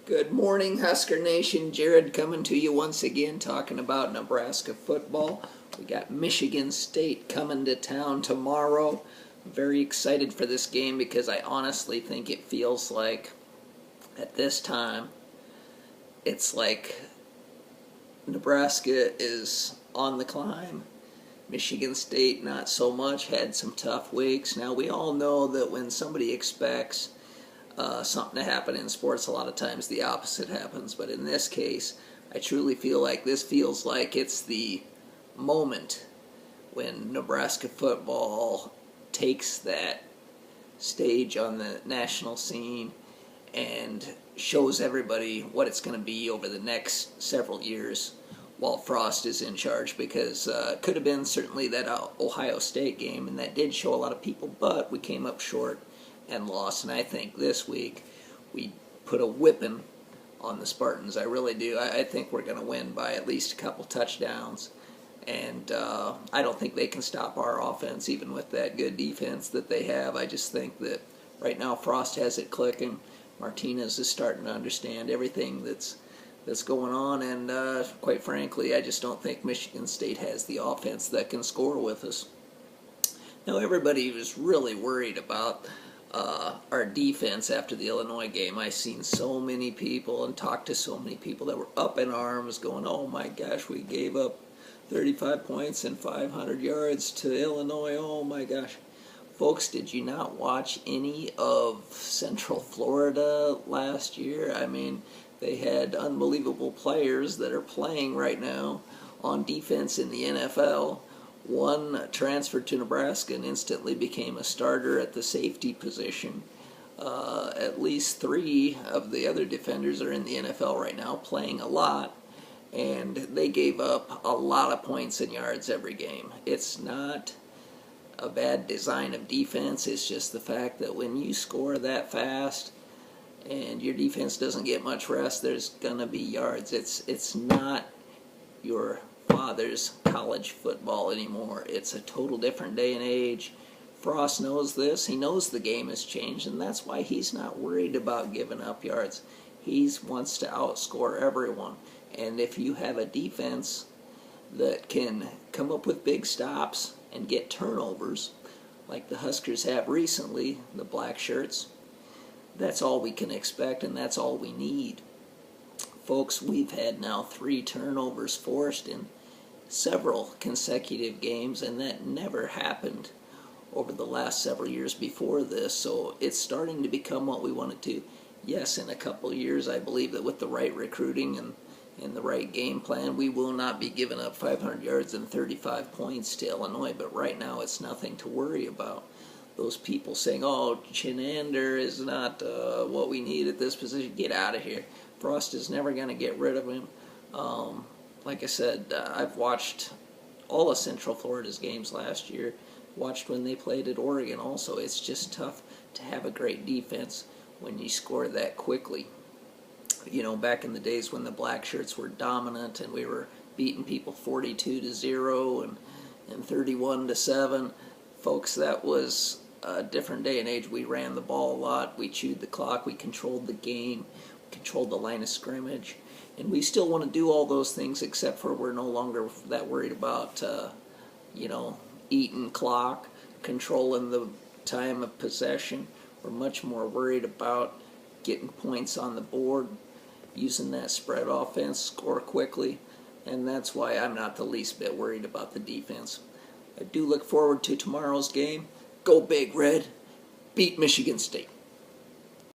Good morning, Husker Nation. Jared coming to you once again talking about Nebraska football. We got Michigan State coming to town tomorrow. Very excited for this game because I honestly think it feels like at this time it's like Nebraska is on the climb. Michigan State not so much, had some tough weeks. Now we all know that when somebody expects something to happen in sports, a lot of times the opposite happens. But in this case, I truly feel like this feels like it's the moment when Nebraska football takes that stage on the national scene and shows everybody what it's going to be over the next several years while Frost is in charge, because it could have been certainly that Ohio State game, and that did show a lot of people, but we came up short and lost. And I think this week we put a whipping on the Spartans. I really do. I think we're going to win by at least a couple touchdowns, and I don't think they can stop our offense even with that good defense that they have. I just think that right now Frost has it clicking. Martinez is starting to understand everything that's going on, and quite frankly, I just don't think Michigan State has the offense that can score with us. Now, everybody was really worried about our defense after the Illinois game. I've seen so many people and talked to so many people that were up in arms going, oh my gosh, we gave up 35 points and 500 yards to Illinois, oh my gosh. Folks, did you not watch any of Central Florida last year? I mean, they had unbelievable players that are playing right now on defense in the NFL. One transferred to Nebraska and instantly became a starter at the safety position. At least three of the other defenders are in the NFL right now, playing a lot, and they gave up a lot of points and yards every game. It's not a bad design of defense, it's just the fact that when you score that fast and your defense doesn't get much rest, there's going to be yards. It's not your father's college football anymore. It's a total different day and age. Frost knows this. He knows the game has changed, and that's why he's not worried about giving up yards. He wants to outscore everyone. And if you have a defense that can come up with big stops and get turnovers, like the Huskers have recently, the black shirts, that's all we can expect, and that's all we need. Folks, we've had now 3 turnovers forced in several consecutive games, and that never happened over the last several years before this, so it's starting to become what we want it to. Yes, in a couple of years, I believe that with the right recruiting and the right game plan, we will not be giving up 500 yards and 35 points to Illinois, but right now it's nothing to worry about. Those people saying, oh, Chinander is not what we need at this position, get out of here. Frost is never going to get rid of him. Like I said, I've watched all of Central Florida's games last year, watched when they played at Oregon also. It's just tough to have a great defense when you score that quickly. You know, back in the days when the black shirts were dominant and we were beating people 42-0 and 31-7, folks, that was a different day and age. We ran the ball a lot, we chewed the clock, we controlled the game, controlled the line of scrimmage, and we still want to do all those things, except for we're no longer that worried about eating clock, controlling the time of possession. We're much more worried about getting points on the board, using that spread offense, score quickly, and that's why I'm not the least bit worried about the defense. I do look forward to tomorrow's game. Go Big Red, beat Michigan State.